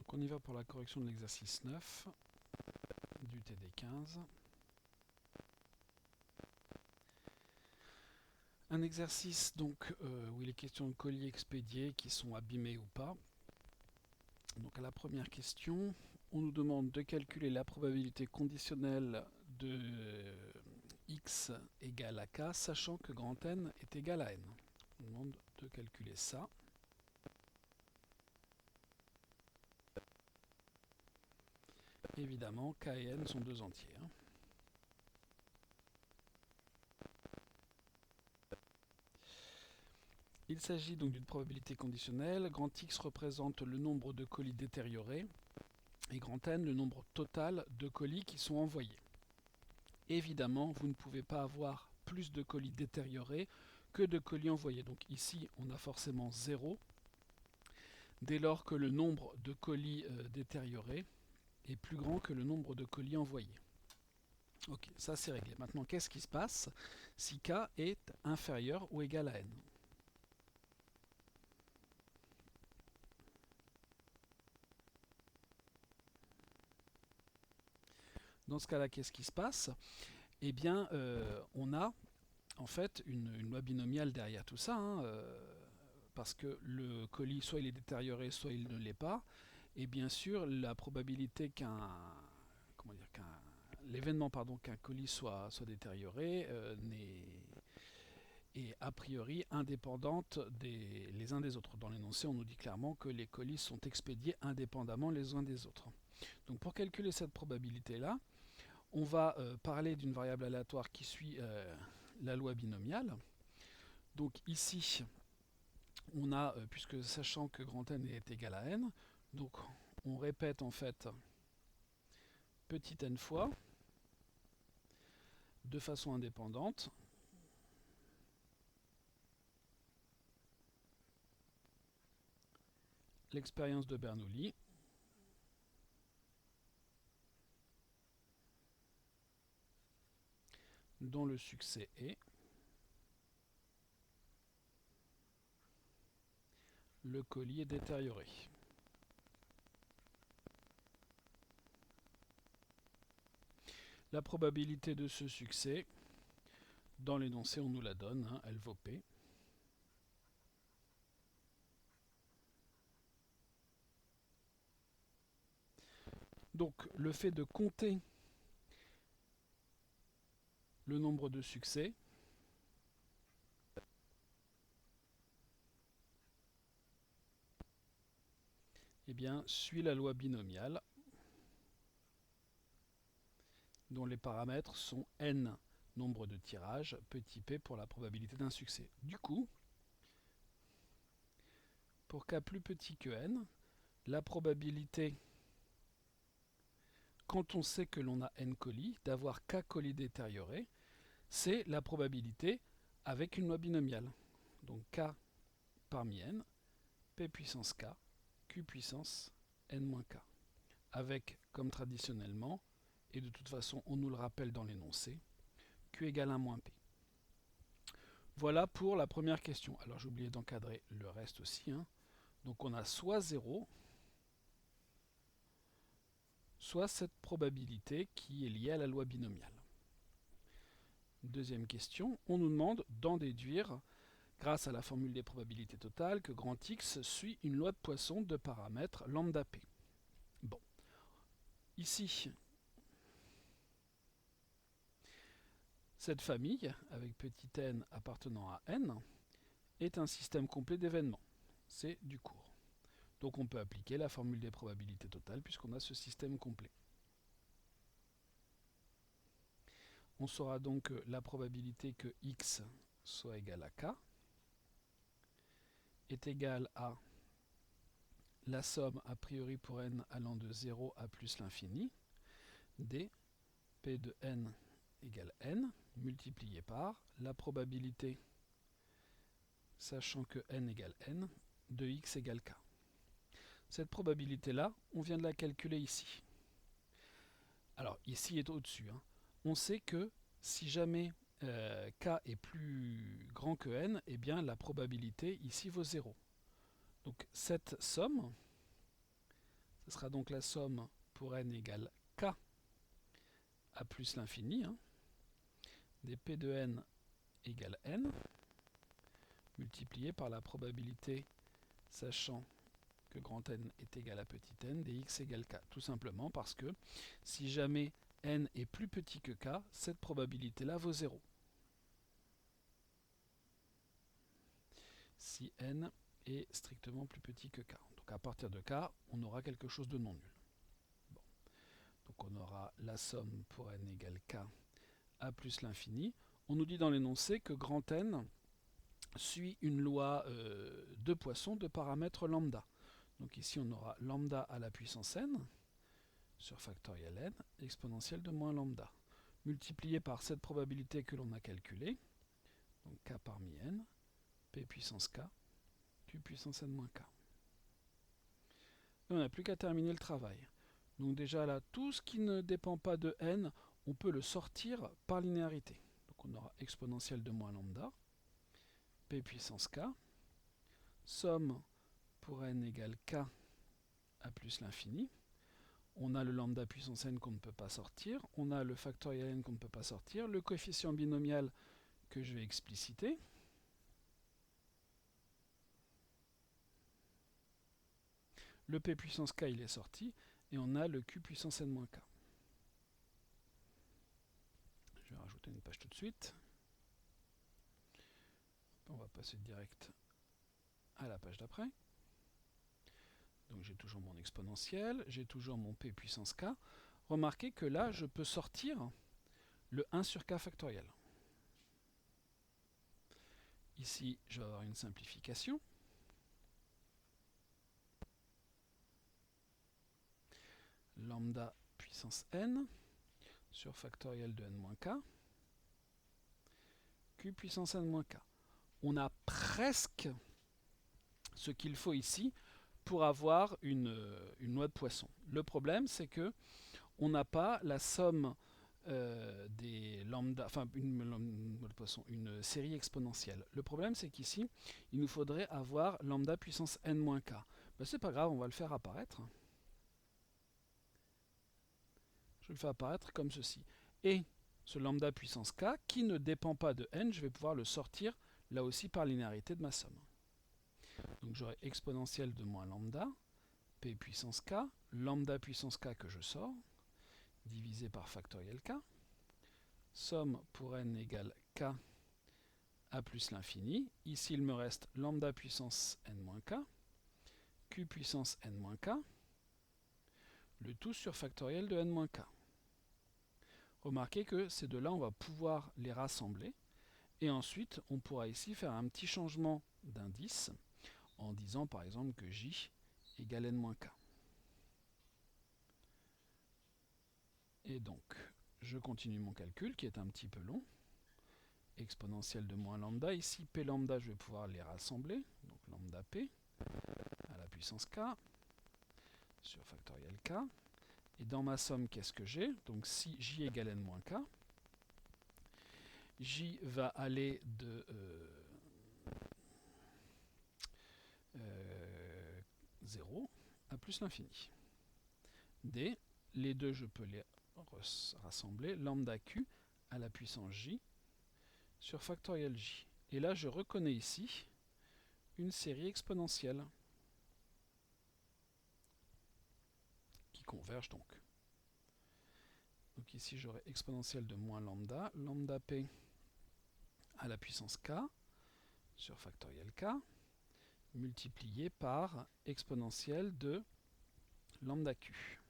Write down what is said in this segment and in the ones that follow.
Donc on y va pour la correction de l'exercice 9 du TD 15. Un exercice donc où il est question de colis expédiés qui sont abîmés ou pas. Donc à la première question, on nous demande de calculer la probabilité conditionnelle de x égale à k, sachant que grand N est égal à n. On nous demande de calculer ça. Évidemment, k et n sont deux entiers. Il s'agit donc d'une probabilité conditionnelle. Grand X représente le nombre de colis détériorés et grand N le nombre total de colis qui sont envoyés. Évidemment, vous ne pouvez pas avoir plus de colis détériorés que de colis envoyés. Donc ici, on a forcément 0, dès lors que le nombre de colis détériorés est plus grand que le nombre de colis envoyés. Ok, ça c'est réglé. Maintenant, qu'est-ce qui se passe si k est inférieur ou égal à n? Dans ce cas-là, qu'est-ce qui se passe? Eh bien, on a en fait une loi binomiale derrière tout ça, parce que le colis, soit il est détérioré, soit il ne l'est pas. Et bien sûr, la probabilité l'événement qu'un colis soit détérioré est a priori indépendante les uns des autres. Dans l'énoncé, on nous dit clairement que les colis sont expédiés indépendamment les uns des autres. Donc pour calculer cette probabilité-là, on va parler d'une variable aléatoire qui suit la loi binomiale. Donc ici, on a, puisque sachant que grand N est égal à n, donc on répète en fait petit n fois, de façon indépendante, l'expérience de Bernoulli, dont le succès est le colis est détérioré. La probabilité de ce succès, dans l'énoncé, on nous la donne, elle vaut P. Donc le fait de compter le nombre de succès eh bien, suit la loi binomiale dont les paramètres sont n, nombre de tirages, petit p pour la probabilité d'un succès. Du coup, pour k plus petit que n, la probabilité, quand on sait que l'on a n colis, d'avoir k colis détériorés, c'est la probabilité avec une loi binomiale. Donc k parmi n, p puissance k, q puissance n-k. Avec, comme traditionnellement, et de toute façon on nous le rappelle dans l'énoncé, q égale 1 moins p. Voilà pour la première question. Alors j'ai oublié d'encadrer le reste aussi. Donc on a soit 0, soit cette probabilité qui est liée à la loi binomiale. Deuxième question, on nous demande d'en déduire, grâce à la formule des probabilités totales, que grand X suit une loi de Poisson de paramètres lambda p. Bon, ici, cette famille, avec petit n appartenant à n, est un système complet d'événements. C'est du court. Donc on peut appliquer la formule des probabilités totales puisqu'on a ce système complet. On saura donc que la probabilité que x soit égal à k est égale à la somme a priori pour n allant de 0 à plus l'infini d p de n égale n multiplié par la probabilité, sachant que n égale n, de x égale k. Cette probabilité-là, on vient de la calculer ici. Alors, ici est au-dessus. On sait que si jamais k est plus grand que n, eh bien la probabilité ici vaut 0. Donc cette somme, Ce sera donc la somme pour n égale k à plus l'infini, des p de n égale n, multiplié par la probabilité, sachant que grand N est égal à petit n, des x égale k. Tout simplement parce que si jamais n est plus petit que k, cette probabilité-là vaut 0. Si n est strictement plus petit que k. Donc à partir de k, on aura quelque chose de non nul. Bon. Donc on aura la somme pour n égale k à plus l'infini. On nous dit dans l'énoncé que grand N suit une loi de Poisson de paramètre lambda. Donc ici on aura lambda à la puissance n sur factoriel n exponentielle de moins lambda multiplié par cette probabilité que l'on a calculée, donc k parmi n, p puissance k, q puissance n moins k. Et on n'a plus qu'à terminer le travail. Donc déjà là, tout ce qui ne dépend pas de n, on peut le sortir par linéarité. Donc on aura exponentielle de moins lambda, p puissance k, somme pour n égale k à plus l'infini. On a le lambda puissance n qu'on ne peut pas sortir, on a le factoriel n qu'on ne peut pas sortir, le coefficient binomial que je vais expliciter. Le p puissance k il est sorti, et on a le q puissance n moins k. Je vais rajouter une page tout de suite. On va passer direct à la page d'après. Donc j'ai toujours mon exponentiel, j'ai toujours mon p puissance k. Remarquez que là, je peux sortir le 1 sur k factoriel. Ici, je vais avoir une simplification. Lambda puissance n sur factoriel de n moins k, q puissance n moins k. On a presque ce qu'il faut ici pour avoir une loi de Poisson. Le problème, c'est que on n'a pas la somme des lambda, enfin une série exponentielle. Le problème, c'est qu'ici, il nous faudrait avoir lambda puissance n moins k. Ben, c'est pas grave, on va le faire apparaître. Je le fais apparaître comme ceci. Et ce lambda puissance k, qui ne dépend pas de n, je vais pouvoir le sortir là aussi par linéarité de ma somme. Donc j'aurai exponentielle de moins lambda, p puissance k, lambda puissance k que je sors, divisé par factoriel k, somme pour n égale k à plus l'infini. Ici il me reste lambda puissance n moins k, q puissance n moins k, le tout sur factoriel de n moins k. Remarquez que ces deux-là, on va pouvoir les rassembler. Et ensuite, on pourra ici faire un petit changement d'indice en disant par exemple que j égale n moins k. Et donc, je continue mon calcul qui est un petit peu long. Exponentielle de moins lambda. Ici, p lambda, je vais pouvoir les rassembler. Donc lambda p à la puissance k sur factoriel k. Et dans ma somme, qu'est-ce que j'ai? Donc si j égale n moins k, j va aller de 0 à plus l'infini. D, les deux, je peux les rassembler. Lambda q à la puissance j sur factoriel j. Et là, je reconnais ici une série exponentielle qui converge donc. Donc ici, j'aurai exponentielle de moins lambda, lambda p à la puissance k sur factoriel k, multiplié par exponentielle de lambda q.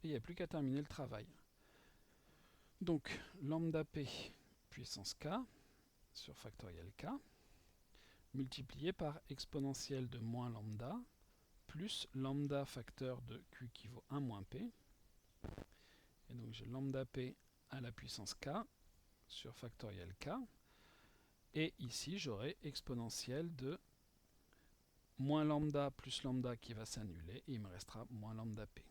Et il n'y a plus qu'à terminer le travail. Donc lambda p puissance k sur factoriel k, multiplié par exponentielle de moins lambda, plus lambda facteur de q qui vaut 1 moins p. Et donc j'ai lambda p à la puissance k sur factoriel k. Et ici, j'aurai exponentielle de moins lambda plus lambda qui va s'annuler, et il me restera moins lambda p.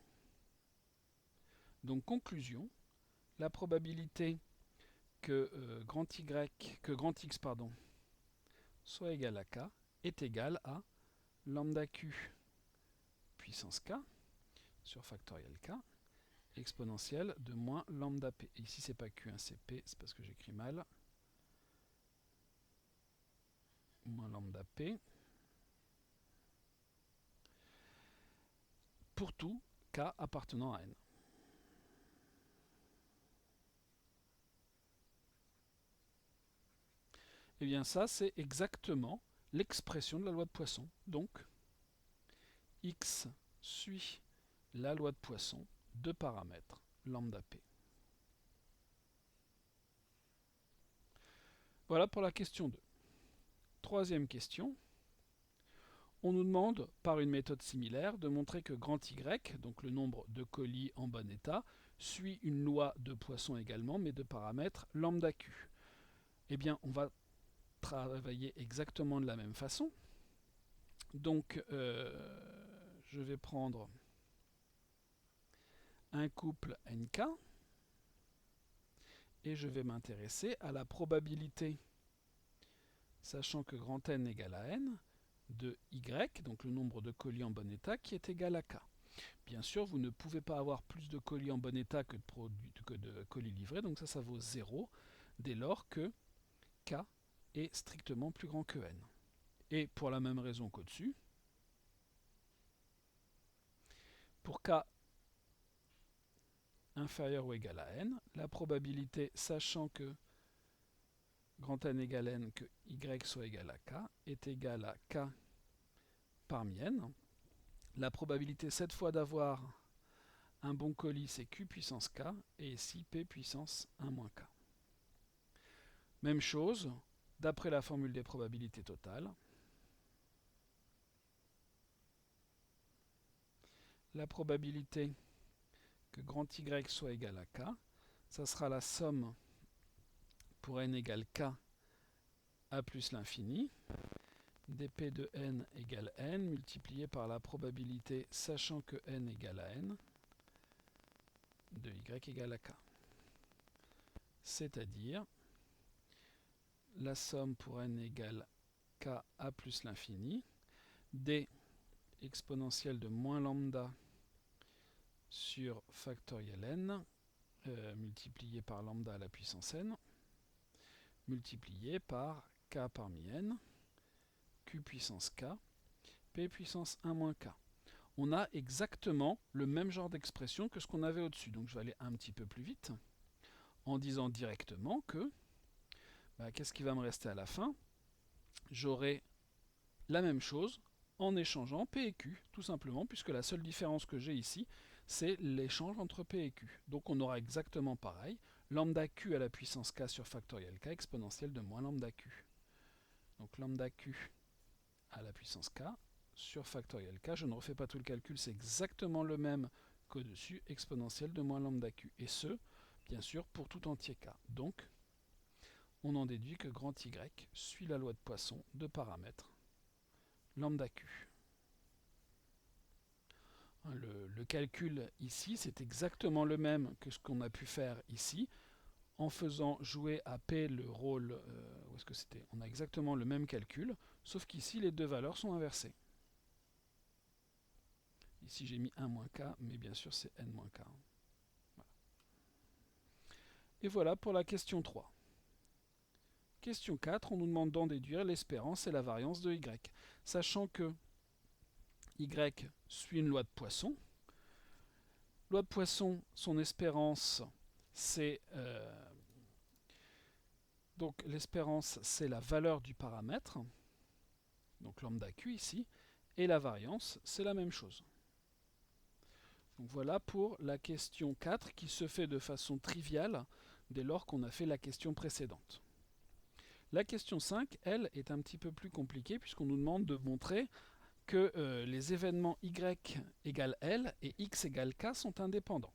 Donc, conclusion, la probabilité que grand x soit égal à k est égale à lambda q puissance k sur factoriel k exponentielle de moins lambda p. Et ici c'est pas q, hein, c'est p, c'est parce que j'écris mal. Moins lambda p pour tout k appartenant à n. Et bien ça c'est exactement l'expression de la loi de Poisson. Donc x suit la loi de Poisson de paramètres lambda p. Voilà pour la question 2. Troisième question. On nous demande, par une méthode similaire, de montrer que grand Y, donc le nombre de colis en bon état, suit une loi de Poisson également, mais de paramètres lambda Q. Eh bien, on va travailler exactement de la même façon. Donc, je vais prendre un couple NK, et je vais m'intéresser à la probabilité, sachant que grand N égale à N, de Y, donc le nombre de colis en bon état, qui est égal à K. Bien sûr, vous ne pouvez pas avoir plus de colis en bon état que de colis livrés, donc ça vaut 0, dès lors que K est strictement plus grand que N. Et pour la même raison qu'au-dessus, pour K inférieur ou égal à N, la probabilité, sachant que grand N égale N, que Y soit égal à K, est égale à K parmi N. La probabilité cette fois d'avoir un bon colis, c'est Q puissance K, et ici P puissance 1 moins K. Même chose, d'après la formule des probabilités totales, la probabilité que grand Y soit égal à K, ça sera la somme pour N égale K à plus l'infini, dp de N égale N, multiplié par la probabilité, sachant que N égale à N, de Y égale à K. C'est-à-dire la somme pour N égale K à plus l'infini, d exponentielle de moins lambda sur factoriel N, multiplié par lambda à la puissance N, multiplié par K parmi N, Q puissance K, P puissance 1 moins K. On a exactement le même genre d'expression que ce qu'on avait au-dessus. Donc je vais aller un petit peu plus vite en disant directement que qu'est-ce qui va me rester à la fin? J'aurai la même chose en échangeant P et Q, tout simplement, puisque la seule différence que j'ai ici, c'est l'échange entre P et Q. Donc on aura exactement pareil, lambda Q à la puissance K sur factoriel K exponentielle de moins lambda Q. Donc lambda Q à la puissance K sur factoriel K, je ne refais pas tout le calcul, c'est exactement le même qu'au-dessus, exponentielle de moins lambda Q. Et ce, bien sûr, pour tout entier K. Donc, on en déduit que grand Y suit la loi de Poisson de paramètres lambda Q. Le calcul ici, c'est exactement le même que ce qu'on a pu faire ici, en faisant jouer à P le rôle, où est-ce que c'était? On a exactement le même calcul, sauf qu'ici les deux valeurs sont inversées. Ici j'ai mis 1 moins K, mais bien sûr c'est N moins K. Voilà. Et voilà pour la question 3. Question 4, on nous demande d'en déduire l'espérance et la variance de Y. Sachant que Y suit une loi de Poisson. Loi de Poisson, son espérance, c'est donc l'espérance, c'est la valeur du paramètre, donc lambda Q ici, et la variance, c'est la même chose. Donc voilà pour la question 4 qui se fait de façon triviale dès lors qu'on a fait la question précédente. La question 5, elle, est un petit peu plus compliquée puisqu'on nous demande de montrer que les événements Y égale L et X égale K sont indépendants.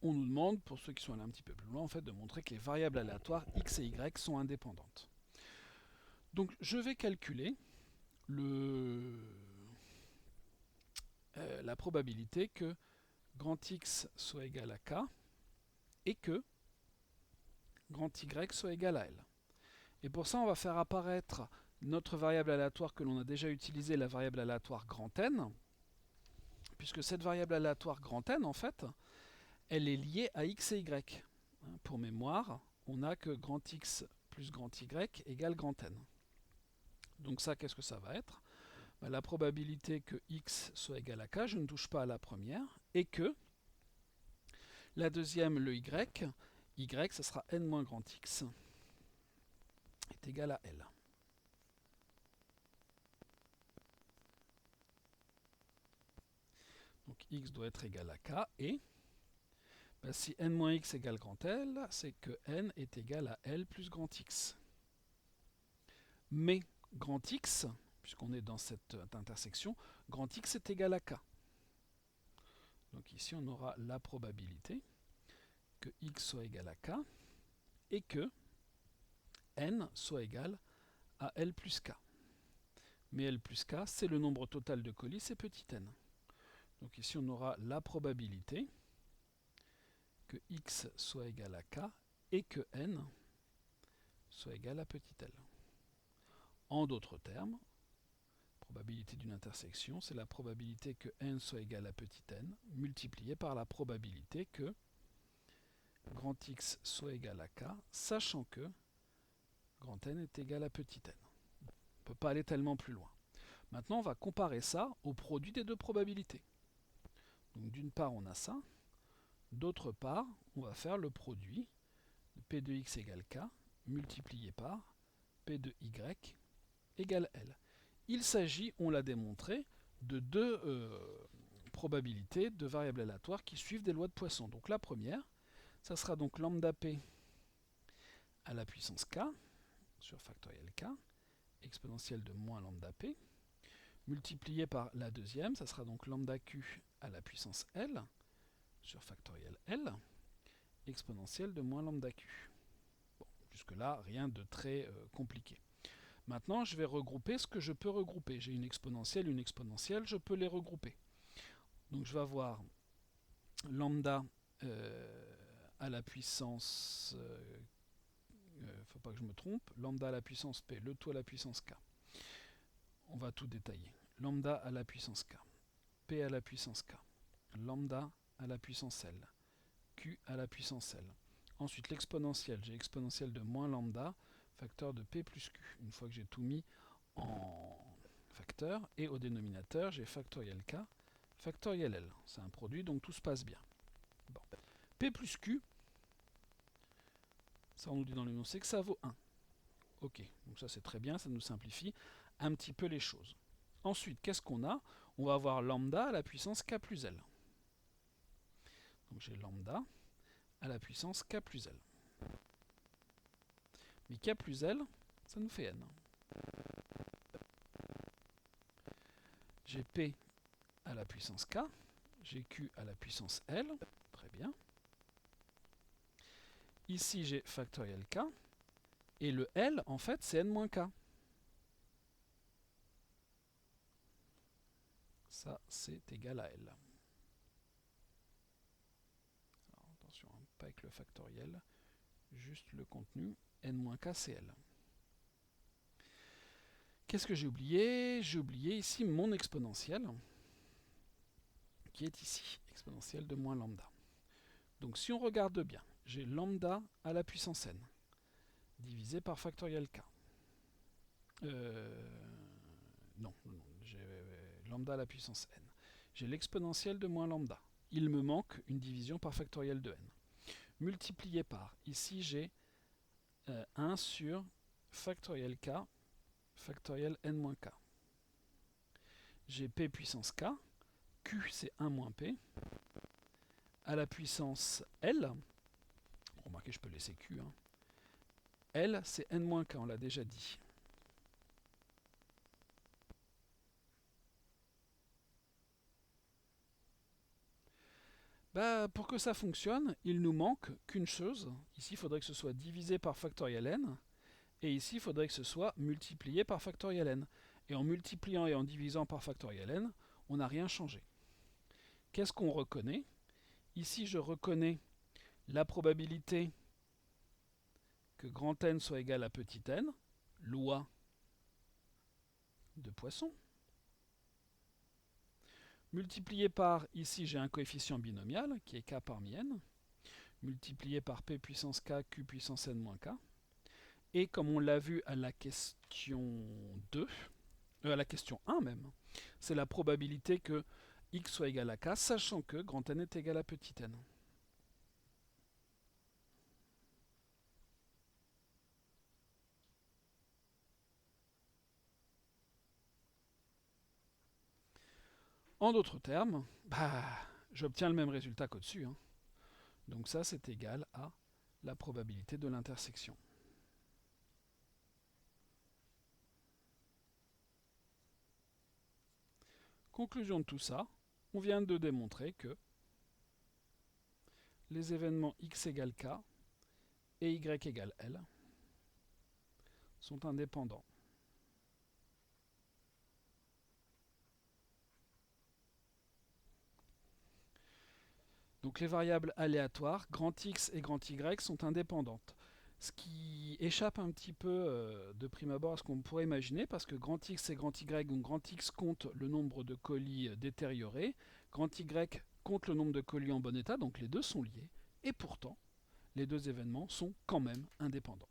On nous demande, pour ceux qui sont allés un petit peu plus loin, en fait, de montrer que les variables aléatoires X et Y sont indépendantes. Donc je vais calculer la probabilité que grand X soit égal à K et que grand Y soit égal à L. Et pour ça, on va faire apparaître notre variable aléatoire que l'on a déjà utilisée, la variable aléatoire grand N, puisque cette variable aléatoire grand N, en fait, elle est liée à x et y. Pour mémoire, on n'a que grand X plus grand Y égale grand N. Donc ça, qu'est-ce que ça va être? La probabilité que x soit égal à k, je ne touche pas à la première, et que la deuxième, le y, ça sera n moins grand x, est égal à L. Donc x doit être égal à k, et si n moins x égale grand L, c'est que n est égal à L plus grand x. Mais grand x, puisqu'on est dans cette intersection, grand x est égal à k. Donc ici on aura la probabilité que x soit égal à k et que n soit égal à L plus k. Mais L plus k, c'est le nombre total de colis, c'est petit n. Donc ici on aura la probabilité que x soit égal à k et que n soit égal à petit l. En d'autres termes, probabilité d'une intersection, c'est la probabilité que n soit égal à petit n multipliée par la probabilité que grand X soit égal à k, sachant que grand N est égal à petit n. On ne peut pas aller tellement plus loin. Maintenant, on va comparer ça au produit des deux probabilités. Donc d'une part, on a ça. D'autre part, on va faire le produit de P de x égale k multiplié par P de y égale L. Il s'agit, on l'a démontré, de deux probabilités de variables aléatoires qui suivent des lois de Poisson. Donc la première, ça sera donc lambda p à la puissance k sur factoriel k, exponentielle de moins lambda p, multiplié par la deuxième, ça sera donc lambda q à la puissance l sur factoriel l, exponentielle de moins lambda q. Bon, jusque-là, rien de très compliqué. Maintenant, je vais regrouper ce que je peux regrouper. J'ai une exponentielle, je peux les regrouper. Donc je vais avoir lambda à la puissance, faut pas que je me trompe, lambda à la puissance p, le tout à la puissance k. On va tout détailler. Lambda à la puissance k, p à la puissance k, lambda à la puissance l, q à la puissance l. Ensuite l'exponentielle, j'ai exponentielle de moins lambda, facteur de p plus q. Une fois que j'ai tout mis en facteur, et au dénominateur, j'ai factoriel k, factoriel l. C'est un produit, donc tout se passe bien. Bon. P plus q, ça on nous dit dans l'énoncé que ça vaut 1. Ok, donc ça c'est très bien, ça nous simplifie un petit peu les choses. Ensuite, qu'est-ce qu'on a? On va avoir lambda à la puissance k plus l. Donc j'ai lambda à la puissance k plus l. Mais k plus l, ça nous fait n. J'ai p à la puissance k, j'ai q à la puissance l, très bien. Ici j'ai factoriel k, et le l, en fait, c'est n-k. Ça, c'est égal à L. Alors, attention, hein, pas avec le factoriel, juste le contenu, n-k, c'est L. Qu'est-ce que j'ai oublié? J'ai oublié ici mon exponentielle, qui est ici, exponentielle de moins lambda. Donc si on regarde bien, j'ai lambda à la puissance n, divisé par factoriel k. Non, j'ai lambda à la puissance n. J'ai l'exponentielle de moins lambda. Il me manque une division par factoriel de n. Multiplié par, ici j'ai 1 sur factoriel k, factoriel n moins k. J'ai p puissance k, q c'est 1 moins p, à la puissance l, remarquez je peux laisser q, hein. L c'est n moins k, on l'a déjà dit. Pour que ça fonctionne, il nous manque qu'une chose. Ici, il faudrait que ce soit divisé par factoriel n. Et ici, il faudrait que ce soit multiplié par factoriel n. Et en multipliant et en divisant par factoriel n, on n'a rien changé. Qu'est-ce qu'on reconnaît? Ici, je reconnais la probabilité que grand N soit égal à petit n, loi poisson, multiplié par, ici j'ai un coefficient binomial qui est k parmi n, multiplié par p puissance k, q puissance n moins k, et comme on l'a vu à la question 2, à la question 1 même, c'est la probabilité que x soit égal à k, sachant que grand N est égal à petit n. En d'autres termes, j'obtiens le même résultat qu'au-dessus. Hein. Donc ça, c'est égal à la probabilité de l'intersection. Conclusion de tout ça, on vient de démontrer que les événements x égale k et y égale l sont indépendants. Donc les variables aléatoires, grand X et grand Y, sont indépendantes. Ce qui échappe un petit peu de prime abord à ce qu'on pourrait imaginer, parce que grand X et grand Y, donc grand X compte le nombre de colis détériorés, grand Y compte le nombre de colis en bon état, donc les deux sont liés, et pourtant, les deux événements sont quand même indépendants.